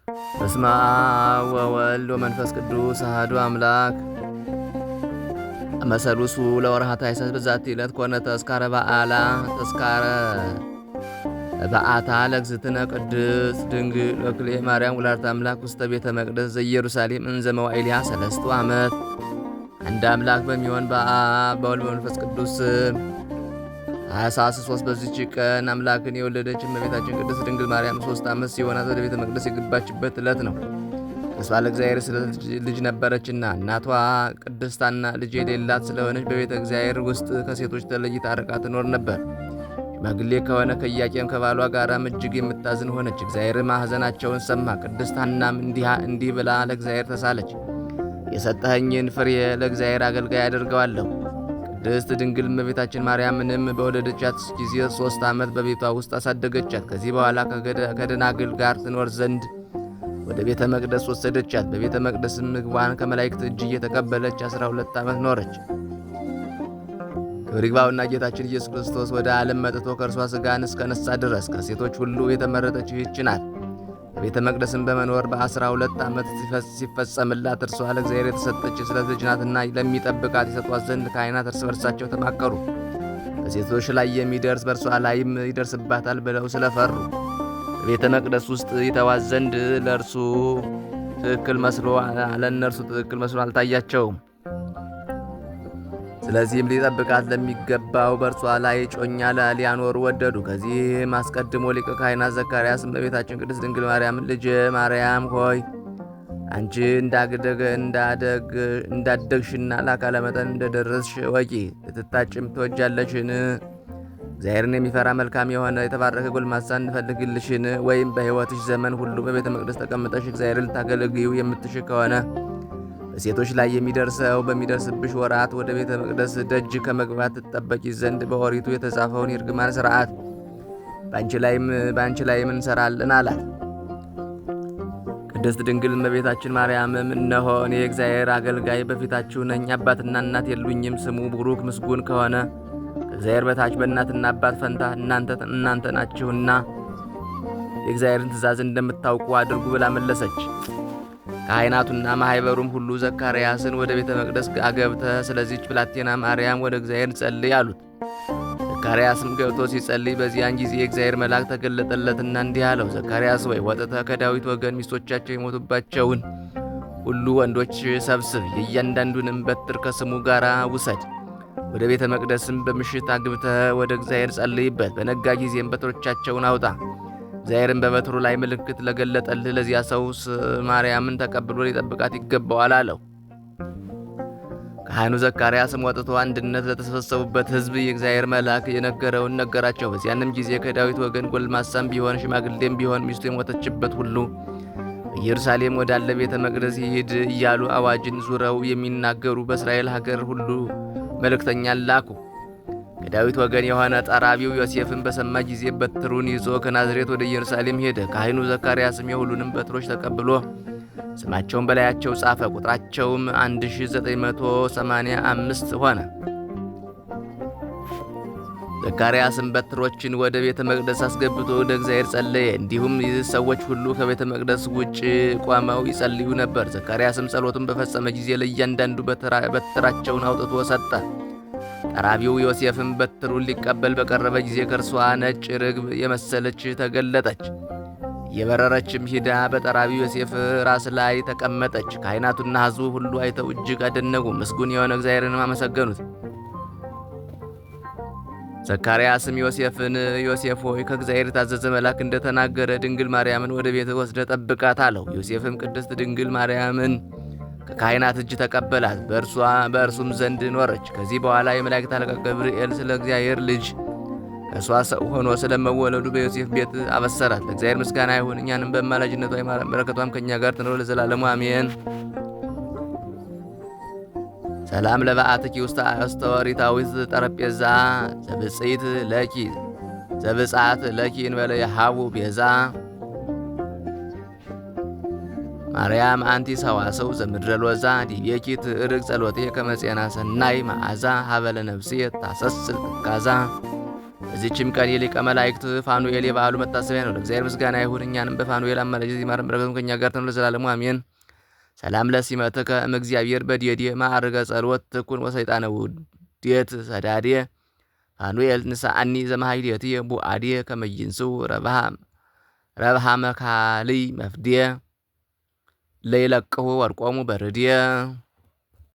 በስመ አብ ወወልድ ወመንፈስ ቅዱስ አሐዱ አምላክ። መሰሉሱ ለወርኃ ታኅሣሥ በዛቲ ዕለት ኮነ ተስካረ በዓታ ለእግዝእትነ ቅድስት ድንግል ወክልኤ ማርያም ወላዲተ አምላክ ውስተ ቤተ መቅደስ ዘኢየሩሳሌም እንዘ መዋዕሊሃ 3 ዓመት። አንድ አምላክ በሚሆን በአብ በወልድ በመንፈስ ቅዱስ ታኅሣሥ 3 በዚች ቀን አምላክን የወለደች እመቤታችን ቅድስት ድንግል ማርያም 3 ዓመት ሲሆናት ወደ ቤተ መቅደስ የገባችበት ዕለት ነው። ተስፋ ለእግዚአብሔር ስለ ልጅ ነበረችና እናቷ ቅድስታና ልጅ የሌላት ስለሆነች በቤተ እግዚአብሔር ውስጥ ከሴቶች ተለይታ ርቃ ትኖር ነበር። ሽማግሌ ከሆነ ከኢያቄም ከባሏ ጋራም እጅግ የምታዝን ሆነች። እግዚአብሔር ማኅዘናቸውን ሰማ። ቅድስት ሐናም እንዲህ ብላ ለእግዚአብሔር ተሳለች። የሰጠኸኝን ፍሬ ለእግዚአብሔር አገልጋይ አደርገዋለሁ። ቅድስት ድንግል እመቤታችን ማርያምንም በወለደቻት ጊዜ 3 ዓመት በቤቷ ውስጥ አሳደገቻት። ከዚህ በኋላ ከደናግል ጋር ትኖር ዘንድ ወደ ቤተ መቅደስ ወሰደቻት። በቤተ መቅደስም ምግቧን ከመላእክት እጅ እየተቀበለች 12 ዓመት ኖረች። ክብር ይግባውና ጌታችን ኢየሱስ ክርስቶስ ወደ ዓለም መጥቶ ከእርሷ ሥጋን እስከነሳ ድረስ ከሴቶች ሁሉ የተመረጠች ይህች ናት። በቤተ መቅደስም በመኖር በ12 ዓመት ሲፈጸምላት እርሷ ለእግዚአብሔር የተሰጠች ስለ ልጅ ናትና ለሚጠብቃት ይሰጧት ዘንድ ካህናት እርስ በርሳቸው ተማከሩ። በሴቶች ላይ የሚደርስ በእርሷ ላይም ይደርስባታል ብለው ስለፈሩ በቤተ መቅደስ ውስጥ ይተዋት ዘንድ ለእነርሱ ትክክል መስሎ አልታያቸውም። ስለዚህም ሊጠብቃት ለሚገባው በእርሷ ላይ ጮኛ ሊያኖሩ ወደዱ። ከዚህም አስቀድሞ ሊቀ ካህናት ዘካርያስ እመቤታችን ቅድስት ድንግል ማርያምን ልጄ ማርያም ሆይ አንቺ እንዳደግሽና ለአካለ መጠን እንደደረስሽ ወቂ። ልትታጭም ትወጃለሽን? እግዚአብሔርን የሚፈራ መልካም የሆነ የተባረከ ጎልማሳ እንፈልግልሽን? ወይም በሕይወትሽ ዘመን ሁሉ በቤተ መቅደስ ተቀምጠሽ እግዚአብሔርን ልታገለግዩ የምትሽ ከሆነ በሴቶች ላይ በሚደርስብሽ ወራት ወደ ቤተ መቅደስ ደጅ ከመግባት ትጠበቂ ዘንድ በኦሪቱ የተጻፈውን የርግማን ሥርዓት በአንቺ ላይም እንሰራለን አላት። ቅድስት ድንግል እመቤታችን ማርያምም እነሆ እኔ የእግዚአብሔር አገልጋይ በፊታችሁ ነኝ። አባትና እናት የሉኝም። ስሙ ቡሩክ ምስጉን ከሆነ ከእግዚአብሔር በታች በእናትና አባት ፈንታ እናንተ ናችሁና የእግዚአብሔርን ትእዛዝ እንደምታውቁ አድርጉ ብላ መለሰች። ካህናቱና ማኅበሩም ሁሉ ዘካርያስን ወደ ቤተ መቅደስ አገብተህ ስለዚች ብላቴና ማርያም ወደ እግዚአብሔር ጸልይ አሉት። ዘካርያስም ገብቶ ሲጸልይ በዚያን ጊዜ የእግዚአብሔር መልአክ ተገለጠለትና እንዲህ አለው፣ ዘካርያስ ወይ ወጥተህ ከዳዊት ወገን ሚስቶቻቸው የሞቱባቸውን ሁሉ ወንዶች ሰብስብ፣ የእያንዳንዱንም በትር ከስሙ ጋር ውሰድ። ወደ ቤተ መቅደስም በምሽት አግብተህ ወደ እግዚአብሔር ጸልይበት። በነጋ ጊዜም በትሮቻቸውን አውጣ። እግዚአብሔርን በበትሩ ላይ ምልክት ለገለጠልህ ለዚያ ሰው ማርያምን ተቀብሎ ሊጠብቃት ይገባዋል አለው። ካህኑ ዘካርያስም ወጥቶ አንድነት ለተሰበሰቡበት ሕዝብ የእግዚአብሔር መልአክ የነገረውን ነገራቸው። በዚያንም ጊዜ ከዳዊት ወገን ጎልማሳም ቢሆን ሽማግሌም ቢሆን ሚስቱ የሞተችበት ሁሉ በኢየሩሳሌም ወዳለ ቤተ መቅደስ ይሂድ እያሉ አዋጅን ዙረው የሚናገሩ በእስራኤል ሀገር ሁሉ መልእክተኛን ላኩ። ከዳዊት ወገን የሆነ ጠራቢው ዮሴፍን በሰማ ጊዜ በትሩን ይዞ ከናዝሬት ወደ ኢየሩሳሌም ሄደ። ካህኑ ዘካርያስም የሁሉንም በትሮች ተቀብሎ ስማቸውን በላያቸው ጻፈ። ቁጥራቸውም 1985 ሆነ። ዘካርያስም በትሮችን ወደ ቤተ መቅደስ አስገብቶ ወደ እግዚአብሔር ጸለየ። እንዲሁም ሰዎች ሁሉ ከቤተ መቅደስ ውጭ ቆመው ይጸልዩ ነበር። ዘካርያስም ጸሎቱን በፈጸመ ጊዜ ለእያንዳንዱ በትራቸውን አውጥቶ ሰጠ። ጠራቢው ዮሴፍም በትሩን ሊቀበል በቀረበ ጊዜ ከእርሷ ነጭ ርግብ የመሰለች ተገለጠች። የበረረችም ሂዳ በጠራቢው ዮሴፍ ራስ ላይ ተቀመጠች። ካህናቱና ሕዝቡ ሁሉ አይተው እጅግ አደነቁ፣ ምስጉን የሆነ እግዚአብሔርንም አመሰገኑት። ዘካርያስም ዮሴፍን ዮሴፍ ሆይ ከእግዚአብሔር የታዘዘ መልአክ እንደተናገረ ድንግል ማርያምን ወደ ቤት ወስደ ጠብቃት አለው። ዮሴፍም ቅድስት ድንግል ማርያምን ከካህናት እጅ ተቀበላት፣ በእርሱም ዘንድ ኖረች። ከዚህ በኋላ የመላእክት አለቃ ገብርኤል ስለ እግዚአብሔር ልጅ ከእሷ ሰው ሆኖ ስለመወለዱ በዮሴፍ ቤት አበሰራት። ለእግዚአብሔር ምስጋና ይሁን፣ እኛንም በአማላጅነቷ ይማረን፣ በረከቷም ከእኛ ጋር ትኖር ለዘላለሙ አሜን። ሰላም ለበዓትኪ ውስተ ኦሪታዊት ጠረጴዛ ዘብፅዓት ለኪ እንበለ የሃቡ ቤዛ ማርያም አንቲ ሰዋሰው ዘምድረ ሎዛ ዲቤኪ ትርግ ጸሎቴ ከመጼና ሰናይ መዓዛ ሀበለ ነፍሴ ታሰስል ትካዛ። በዚችም ቀን የሊቀ መላእክት ፋኑኤል የበዓሉ መታሰቢያ ነው። ለእግዚአብሔር ምስጋና ይሁን፣ እኛንም በፋኑኤል አማላጅነት ይማረን፣ በረከቱም ከእኛ ጋር ትኑር ለዘላለሙ አሜን። ሰላም ለሲመትከ እምእግዚአብሔር በዲዴ ማዕርገ ጸሎት ትኩን ወሰይጣነ ውዴት ሰዳዴ ፋኑኤል ንሳአኒ ዘማሃይሌትየ ቡአዴ ከመይንሱ ረብሃ መካልይ መፍድየ ለይለቅሁ ወርቆሙ በርድየ